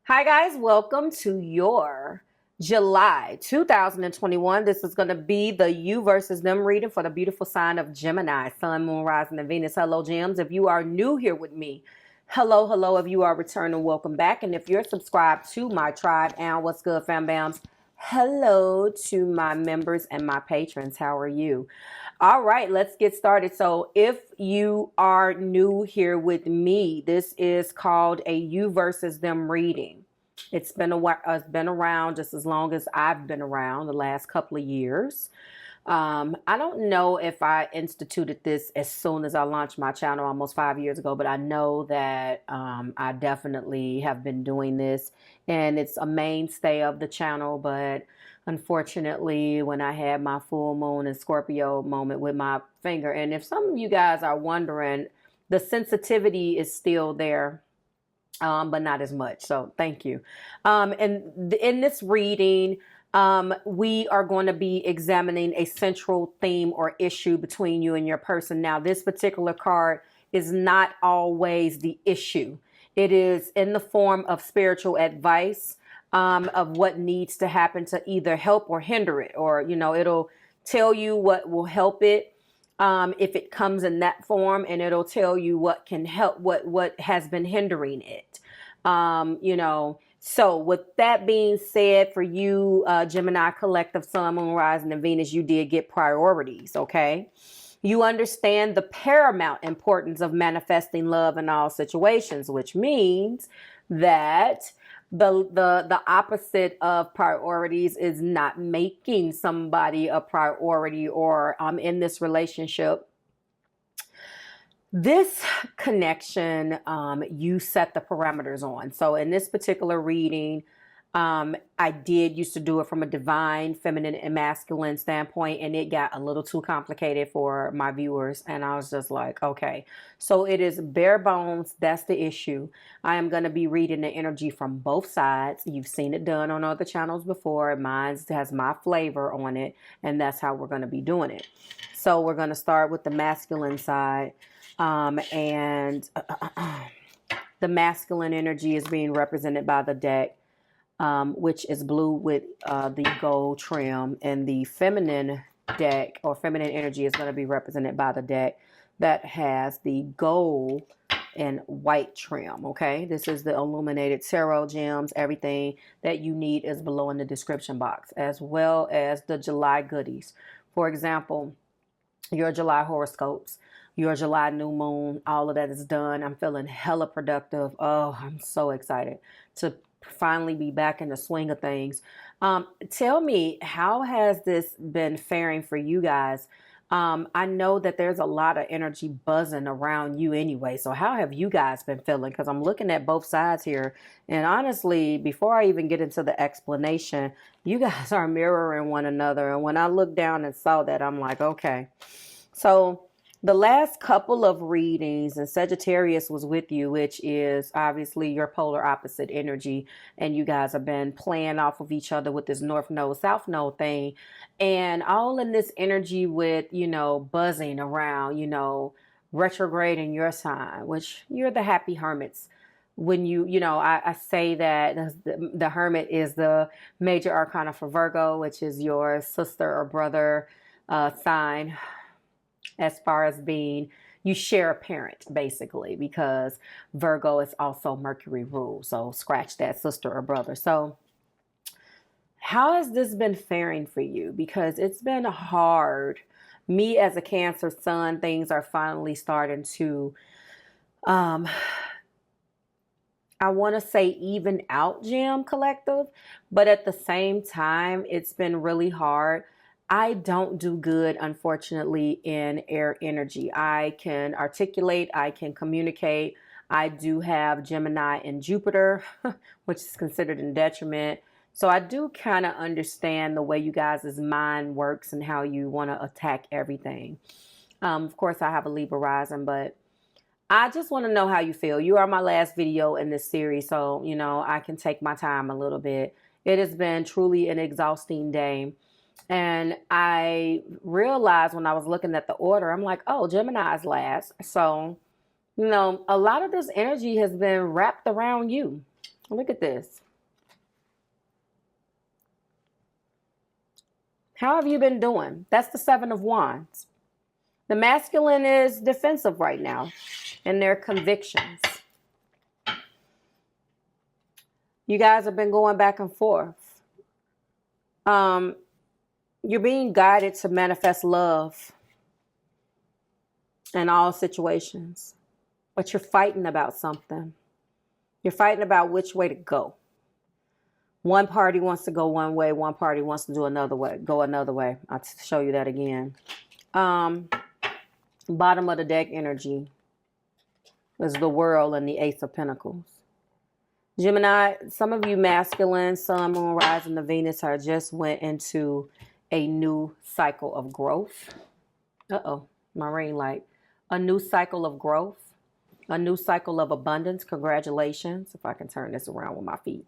Hi guys, welcome to your July 2021. This is going to be the you versus them reading for the beautiful sign of Gemini, Sun, Moon, Rising, and Venus. Hello, gems. If you are new here with me, hello, hello. If you are returning, welcome back. And if you're subscribed to my tribe, and what's good, fam bams? Hello to my members and my patrons. How are you? All right, let's get started. So if you are new here with me, this is called a you versus them reading. It's been a while, it's been around just as long as I've been around, the last couple of years. I don't know if I instituted this as soon as I launched my channel almost 5 years ago, but I know that I definitely have been doing this, and it's a mainstay of the channel. But unfortunately, when I had my full moon and Scorpio moment with my finger, and if some of you guys are wondering, the sensitivity is still there. But not as much. So thank you. And in this reading, we are going to be examining a central theme or issue between you and your person. Now, this particular card is not always the issue. It is in the form of spiritual advice, of what needs to happen to either help or hinder it, or, it'll tell you what will help it. If it comes in that form, and it'll tell you what can help, what has been hindering it. So with that being said, for you, Gemini collective, Sun, Moon, Rising, and Venus, you did get priorities. Okay. You understand the paramount importance of manifesting love in all situations, which means that the opposite of priorities is not making somebody a priority, or in this relationship, this connection, you set the parameters on. So in this particular reading, I did used to do it from a divine, feminine, and masculine standpoint, and it got a little too complicated for my viewers. And I was just like, okay, so it is bare bones. That's the issue. I am going to be reading the energy from both sides. You've seen it done on other channels before. Mine has my flavor on it, and that's how we're going to be doing it. So we're going to start with the masculine side, and the masculine energy is being represented by the deck, which is blue with the gold trim, and the feminine deck or feminine energy is going to be represented by the deck that has the gold and white trim. Okay, this is the illuminated tarot gems. Everything that you need is below in the description box, as well as the July goodies. For example, your July horoscopes, your July new moon, all of that is done. I'm feeling hella productive. Oh, I'm so excited to finally be back in the swing of things. Tell me, how has this been faring for you guys? I know that there's a lot of energy buzzing around you anyway. So how have you guys been feeling? Because I'm looking at both sides here. And honestly, before I even get into the explanation, you guys are mirroring one another. And when I looked down and saw that, I'm like, okay. So the last couple of readings, and Sagittarius was with you, which is obviously your polar opposite energy. And you guys have been playing off of each other with this North Node, South Node thing. And all in this energy with, buzzing around, retrograde in your sign, which you're the happy hermits. When I say that the hermit is the major arcana for Virgo, which is your sister or brother sign, as far as being, you share a parent basically, because Virgo is also Mercury ruled. So scratch that, sister or brother. So how has this been faring for you? Because it's been hard. Me as a Cancer sun, things are finally starting to, I want to say even out, Gem Collective, but at the same time, it's been really hard. I don't do good, unfortunately, in air energy. I can articulate, I can communicate. I do have Gemini and Jupiter, which is considered in detriment. So I do kind of understand the way you guys' mind works and how you want to attack everything. Of course, I have a Libra rising, but I just want to know how you feel. You are my last video in this series, so, I can take my time a little bit. It has been truly an exhausting day. And I realized when I was looking at the order, I'm like, oh, Gemini's last. So, a lot of this energy has been wrapped around you. Look at this. How have you been doing? That's the Seven of Wands. The masculine is defensive right now in their convictions. You guys have been going back and forth. You're being guided to manifest love in all situations, but you're fighting about something. You're fighting about which way to go. One party wants to go one way, one party wants to do another way, go another way. I'll show you that again. Bottom of the deck energy is the World and the Ace of Pentacles. Gemini, some of you masculine, Sun, Moon, Rising, the Venus are just went into a new cycle of growth. My ring light. A new cycle of growth. A new cycle of abundance. Congratulations. If I can turn this around with my feet.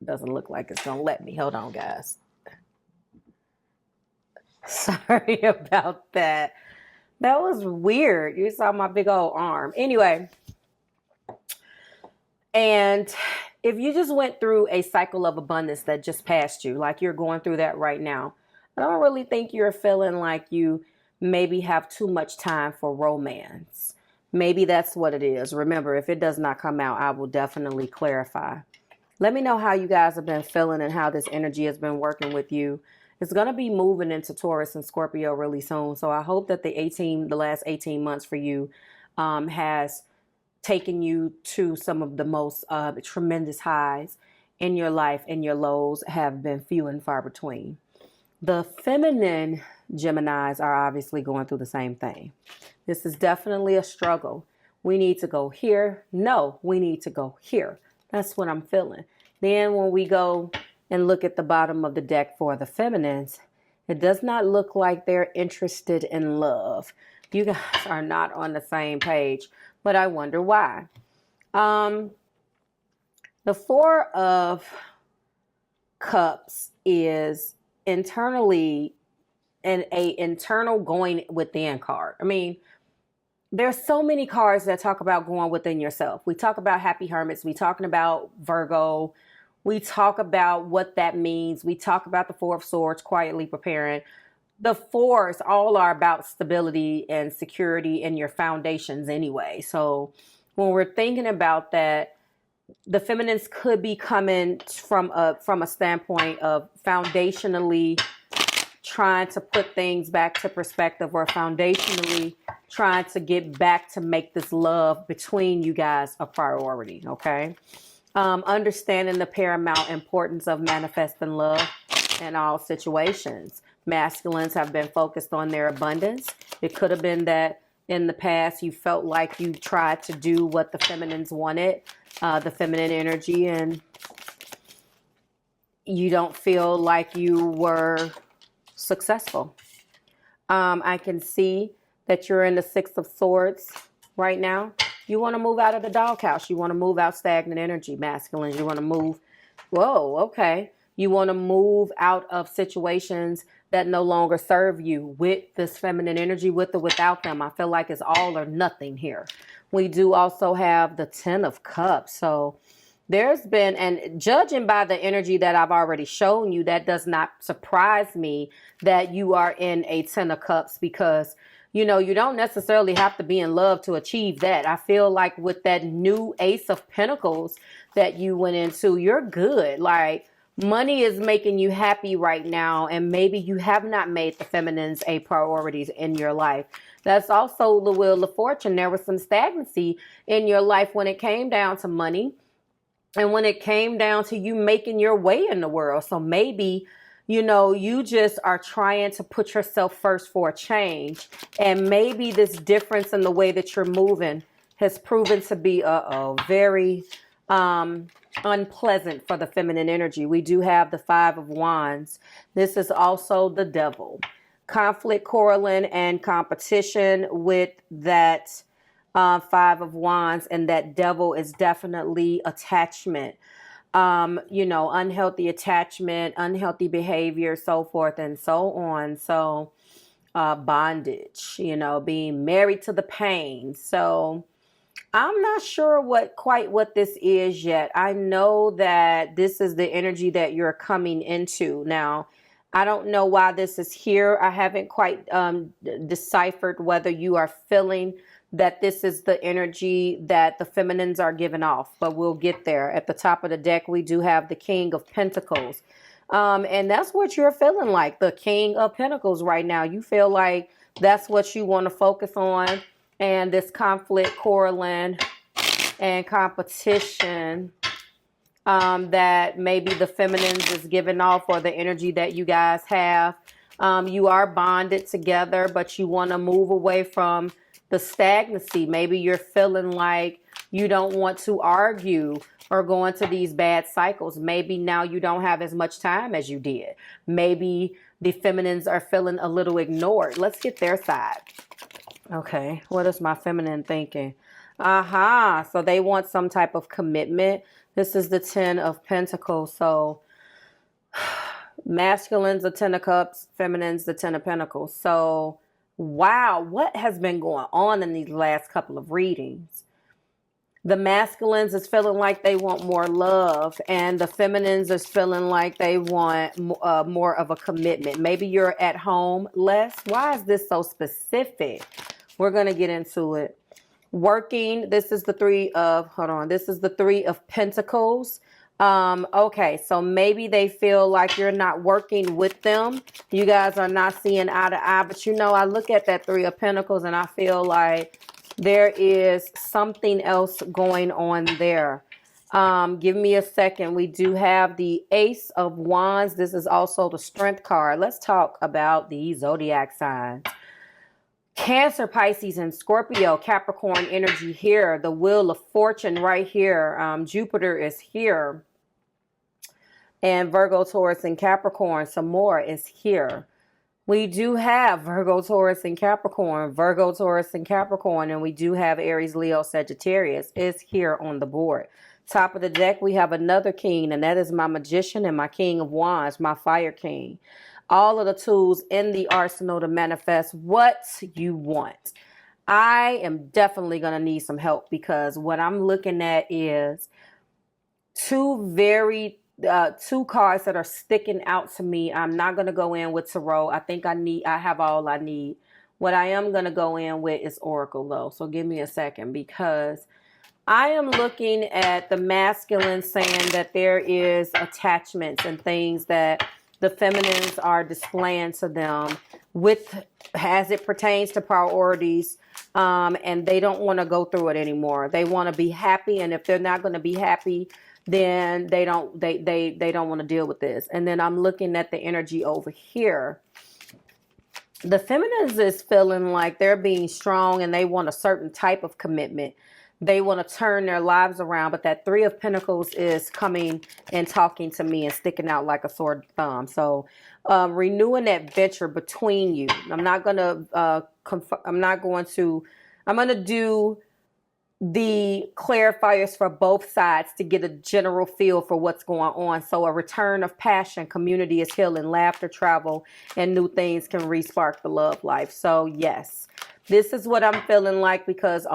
It doesn't look like it's going to let me. Hold on, guys. Sorry about that. That was weird. You saw my big old arm. Anyway. And if you just went through a cycle of abundance that just passed you, like you're going through that right now, I don't really think you're feeling like you maybe have too much time for romance. Maybe that's what it is. Remember, if it does not come out, I will definitely clarify. Let me know how you guys have been feeling and how this energy has been working with you. It's going to be moving into Taurus and Scorpio really soon. So I hope that the last 18 months for you has taking you to some of the most tremendous highs in your life, and your lows have been few and far between. The feminine Geminis are obviously going through the same thing. This is definitely a struggle. We need to go here. No, we need to go here. That's what I'm feeling. Then when we go and look at the bottom of the deck for the feminines, it does not look like they're interested in love. You guys are not on the same page, but I wonder why. The Four of Cups is internally an internal going within card. I mean, there's so many cards that talk about going within yourself. We talk about Happy Hermits. We talking about Virgo. We talk about what that means. We talk about the Four of Swords, quietly preparing. The fours all are about stability and security in your foundations anyway. So when we're thinking about that, the feminines could be coming from a standpoint of foundationally trying to put things back to perspective, or foundationally trying to get back to make this love between you guys a priority, okay? Understanding the paramount importance of manifesting love in all situations. Masculines have been focused on their abundance. It could have been that in the past you felt like you tried to do what the feminines wanted, the feminine energy, and you don't feel like you were successful. I can see that you're in the Six of Swords right now. You want to move out of the doghouse. You want to move out stagnant energy, masculines. You want to move. Whoa, okay. You want to move out of situations that no longer serve you with this feminine energy, with or without them. I feel like it's all or nothing here. We do also have the Ten of Cups. So there's been, and judging by the energy that I've already shown you, that does not surprise me that you are in a Ten of Cups, because you know, you don't necessarily have to be in love to achieve that. I feel like with that new Ace of Pentacles that you went into, you're good. Like, money is making you happy right now, and maybe you have not made the feminines a priority in your life. That's also the Wheel of Fortune. There was some stagnancy in your life when it came down to money, and when it came down to you making your way in the world. So maybe, you know, you just are trying to put yourself first for a change. And maybe this difference in the way that you're moving has proven to be very unpleasant for the feminine energy. We do have the Five of Wands. This is also the Devil. Conflict, quarreling, and competition with that Five of Wands, and that Devil is definitely attachment. You know, unhealthy attachment, unhealthy behavior, so forth and so on. So, bondage, you know, being married to the pain. So, I'm not sure quite what this is yet. I know that this is the energy that you're coming into. Now, I don't know why this is here. I haven't quite deciphered whether you are feeling that this is the energy that the feminines are giving off, but we'll get there. At the top of the deck, we do have the King of Pentacles. And that's what you're feeling like, the King of Pentacles right now. You feel like that's what you want to focus on. And this conflict, quarreling, and competition that maybe the feminines is giving off, or the energy that you guys have. You are bonded together, but you want to move away from the stagnancy. Maybe you're feeling like you don't want to argue or go into these bad cycles. Maybe now you don't have as much time as you did. Maybe the feminines are feeling a little ignored. Let's get their side. Okay, what is my feminine thinking? So they want some type of commitment. This is the 10 of Pentacles. So masculines, the 10 of Cups, feminines, the 10 of Pentacles. So wow, what has been going on in these last couple of readings? The masculines is feeling like they want more love, and the feminines is feeling like they want more of a commitment. Maybe you're at home less. Why is this so specific? We're going to get into it. Working, this is the this is the 3 of Pentacles. Okay, so maybe they feel like you're not working with them. You guys are not seeing eye to eye, but you know, I look at that 3 of Pentacles and I feel like there is something else going on there. Give me a second. We do have the Ace of Wands. This is also the Strength card. Let's talk about the zodiac signs. Cancer, Pisces, and Scorpio, Capricorn energy here. The Wheel of Fortune right here. Jupiter is here. And Virgo, Taurus, and Capricorn, some more is here. We do have Virgo, Taurus, and Capricorn. Virgo, Taurus, and Capricorn. And we do have Aries, Leo, Sagittarius is here on the board. Top of the deck, we have another king, and that is my Magician and my King of Wands, my Fire King. All of the tools in the arsenal to manifest what you want. I am definitely going to need some help, because what I'm looking at is two cards that are sticking out to me. I'm not going to go in with tarot. I think I have all I need. What I am going to go in with is Oracle though. So give me a second, because I am looking at the masculine saying that there is attachments and things that the feminines are displaying to them as it pertains to priorities, and they don't want to go through it anymore. They want to be happy, and if they're not going to be happy, then they don't want to deal with this. And then I'm looking at the energy over here. The feminines is feeling like they're being strong and they want a certain type of commitment. They want to turn their lives around, but that 3 of Pentacles is coming and talking to me and sticking out like a sore thumb. So renewing that venture between you. I'm going to do the clarifiers for both sides to get a general feel for what's going on. So a return of passion, community is healing, laughter, travel, and new things can re-spark the love life. So yes, this is what I'm feeling like, because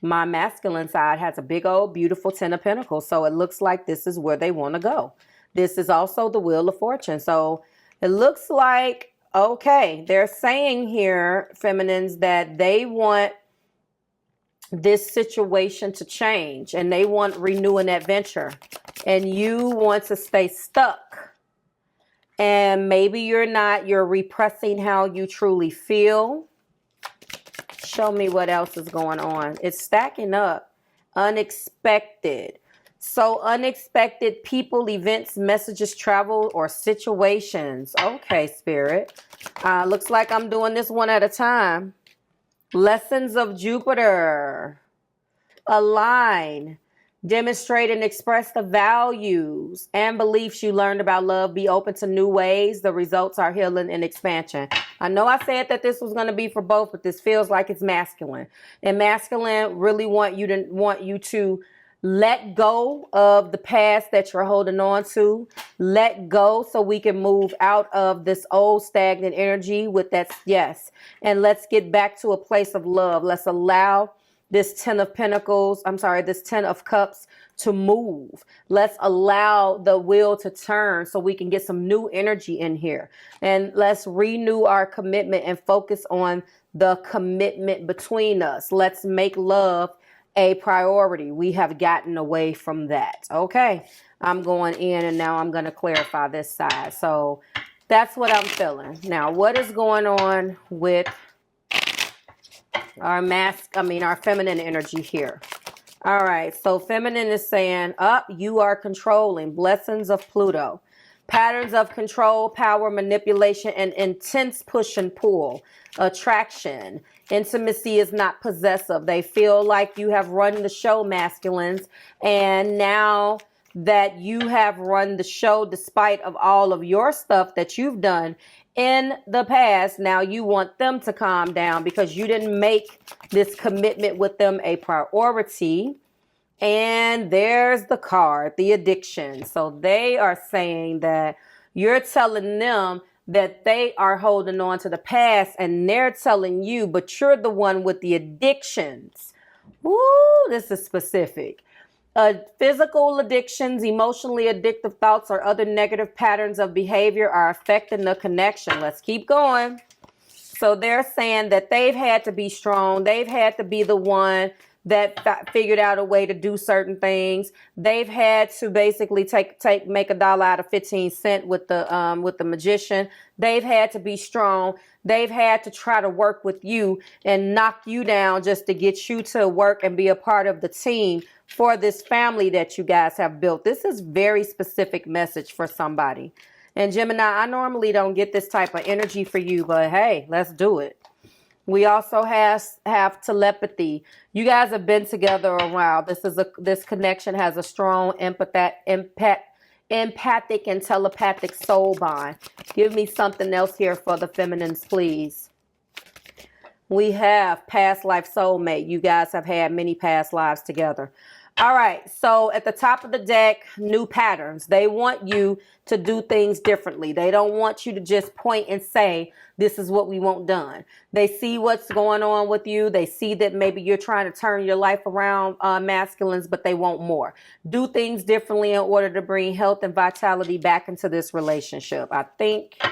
my masculine side has a big old beautiful 10 of Pentacles. So it looks like this is where they want to go. This is also the Wheel of Fortune. So it looks like, okay, they're saying here, feminines, that they want this situation to change and they want renewing adventure, and you want to stay stuck. And maybe you're repressing how you truly feel. Show me what else is going on. It's stacking up. Unexpected. So unexpected people, events, messages, travel, or situations. Okay, Spirit. Looks like I'm doing this one at a time. Lessons of Jupiter. Align. Demonstrate and express the values and beliefs you learned about love. Be open to new ways. The results are healing and expansion. I know I said that this was going to be for both, but this feels like it's masculine. And masculine really want you to let go of the past that you're holding on to. Let go so we can move out of this old stagnant energy with that. Yes. And let's get back to a place of love. Let's allow this 10 of Pentacles, I'm sorry, this 10 of Cups to move. Let's allow the wheel to turn so we can get some new energy in here. And let's renew our commitment and focus on the commitment between us. Let's make love a priority. We have gotten away from that. Okay, I'm going in and now I'm going to clarify this side. So that's what I'm feeling. Now, what is going on with our our feminine energy here? All right, so feminine is saying, you are controlling. Blessings of Pluto. Patterns of control, power, manipulation, and intense push and pull. Attraction. Intimacy is not possessive. They feel like you have run the show, masculines. And now that you have run the show despite of all of your stuff that you've done in the past, now you want them to calm down because you didn't make this commitment with them a priority. And there's the card, the addiction. So they are saying that you're telling them that they are holding on to the past and they're telling you, but you're the one with the addictions. Woo, this is specific. Physical addictions, emotionally addictive thoughts, or other negative patterns of behavior are affecting the connection. Let's keep going. So they're saying that they've had to be strong. They've had to be the one that figured out a way to do certain things. They've had to basically make a dollar out of 15 cents with the magician. They've had to be strong. They've had to try to work with you and knock you down just to get you to work and be a part of the team for this family that you guys have built. This is very specific message for somebody. And Gemini, I normally don't get this type of energy for you, but hey, let's do it. We also have telepathy. You guys have been together a while. This connection has a strong empathic and telepathic soul bond. Give me something else here for the feminines, please. We have past life soulmate. You guys have had many past lives together. All right, so at the top of the deck, new patterns. They want you to do things differently. They don't want you to just point and say, this is what we want done. They see what's going on with you. They see that maybe you're trying to turn your life around, masculines, but they want more. Do things differently in order to bring health and vitality back into this relationship. I think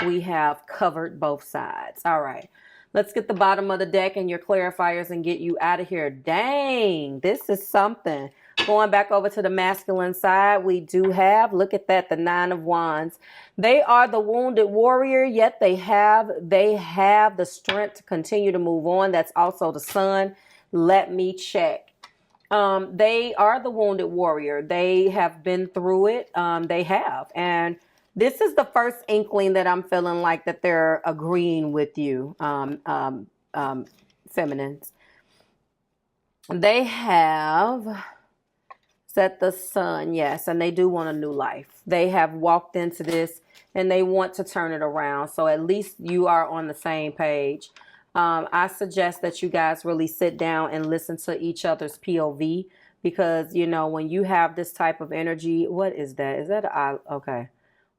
we have covered both sides. All right. Let's get the bottom of the deck and your clarifiers and get you out of here. Dang, this is something. Going back over to the masculine side, we do have, look at that, the 9 of Wands. They are the wounded warrior, yet they have the strength to continue to move on. That's also the Sun. Let me check. They are the wounded warrior. They have been through it. They have. And this is the first inkling that I'm feeling like that they're agreeing with you, feminines. They have set the Sun, yes, and they do want a new life. They have walked into this and they want to turn it around. So at least you are on the same page. I suggest that you guys really sit down and listen to each other's POV because, you know, when you have this type of energy, what is that? Is that okay?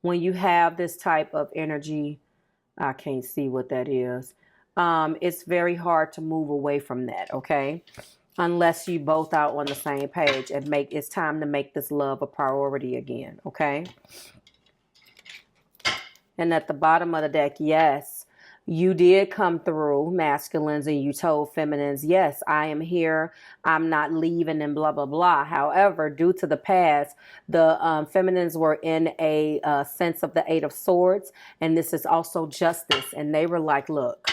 When you have this type of energy, I can't see what that is. It's very hard to move away from that, okay? Unless you both are on the same page and it's time to make this love a priority again, okay? And at the bottom of the deck, yes, you did come through, masculines, and you told feminines, yes, I am here. I'm not leaving and blah, blah, blah. However, due to the past, the feminines were in a sense of the 8 of Swords. And this is also justice. And they were like, look,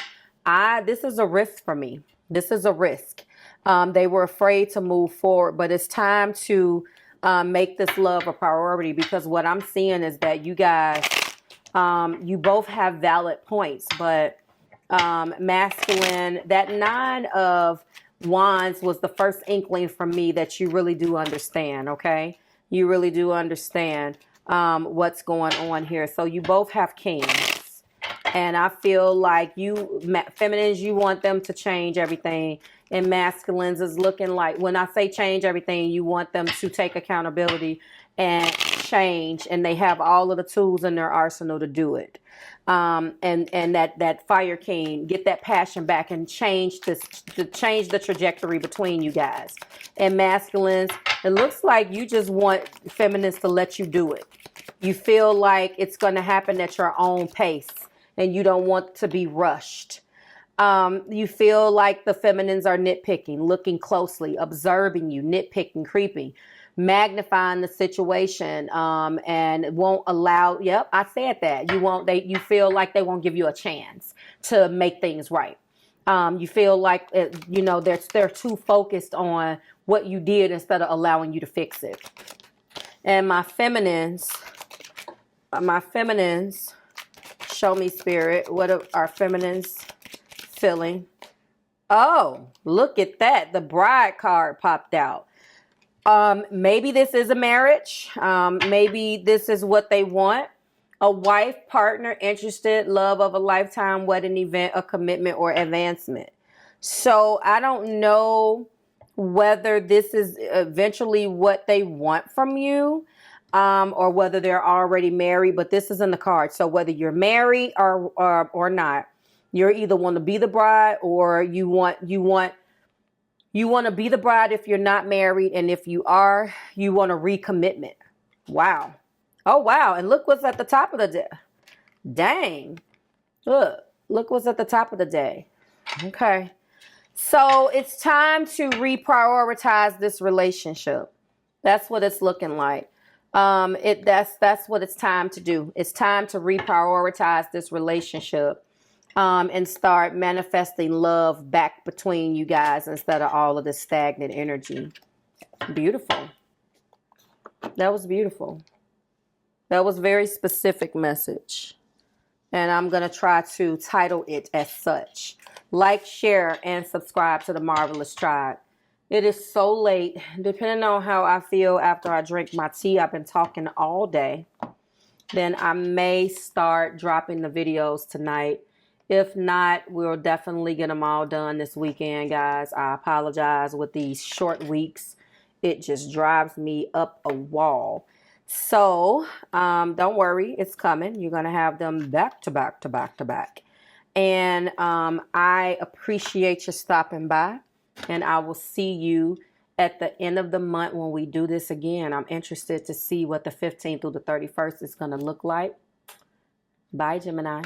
this is a risk for me. This is a risk. They were afraid to move forward. But it's time to make this love a priority because what I'm seeing is that you guys... you both have valid points, but masculine, that 9 of Wands was the first inkling for me that you really do understand, okay? You really do understand what's going on here. So you both have Kings. And I feel like you, feminines, you want them to change everything. And masculines is looking like, when I say change everything, you want them to take accountability and change. And they have all of the tools in their arsenal to do it. And that fire king, get that passion back and change this, to change the trajectory between you guys. And masculines, it looks like you just want feminines to let you do it. You feel like it's going to happen at your own pace and you don't want to be rushed. You feel like the feminines are nitpicking, looking closely, observing you, nitpicking, creeping, magnifying the situation, and won't allow. Yep, I said that. You feel like they won't give you a chance to make things right. You feel like they're too focused on what you did instead of allowing you to fix it. And my feminines, show me, spirit, what are our feminines feeling? Oh, look at that. The bride card popped out. Maybe this is a marriage. Maybe this is what they want. A wife, partner, interested, love of a lifetime, wedding event, a commitment, or advancement. So I don't know whether this is eventually what they want from you, or whether they're already married, but this is in the card. So whether you're married or not, you're either want to be the bride, or you want to be the bride if you're not married, and if you are, you want a recommitment. Wow. Oh, wow. And look what's at the top of the day. Dang. Look what's at the top of the day. Okay. So it's time to reprioritize this relationship. That's what it's looking like. That's what it's time to do. It's time to reprioritize this relationship, and start manifesting love back between you guys instead of all of this stagnant energy. Beautiful. That was beautiful. That was a very specific message. And I'm going to try to title it as such. Like, share, and subscribe to the Marvelous Tribe. It is so late. Depending on how I feel after I drink my tea, I've been talking all day. Then I may start dropping the videos tonight. If not, we'll definitely get them all done this weekend, guys. I apologize with these short weeks. It just drives me up a wall. So don't worry, it's coming. You're going to have them back to back to back to back. And I appreciate you stopping by. And I will see you at the end of the month when we do this again. I'm interested to see what the 15th through the 31st is going to look like. Bye, Gemini.